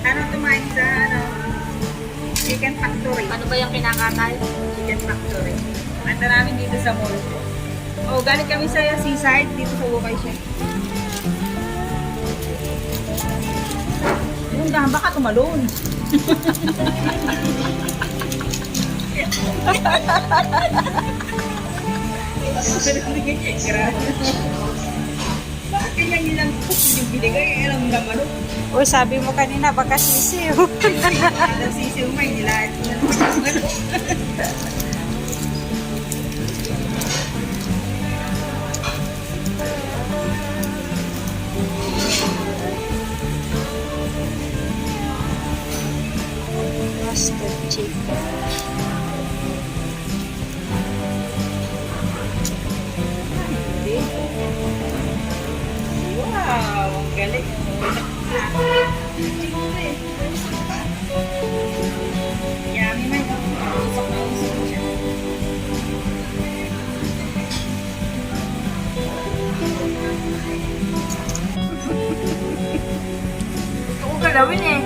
Ano tumain sa Chicken Factory. Ano ba yung kinakatay? Chicken Factory. Anta namin dito sa mall. Oh, galing kami sa seaside dito sa Bukay siya. Yung dahan baka tumalon. Bakit kanya nilang yung binigay? Alam naman ano? O sabi mo kanina, baka sisiw. Alam sisiw may nila. Roasted chicken. Wow, ang galing. Yummy man. Usok na usok siya. Gusto ko galawin eh.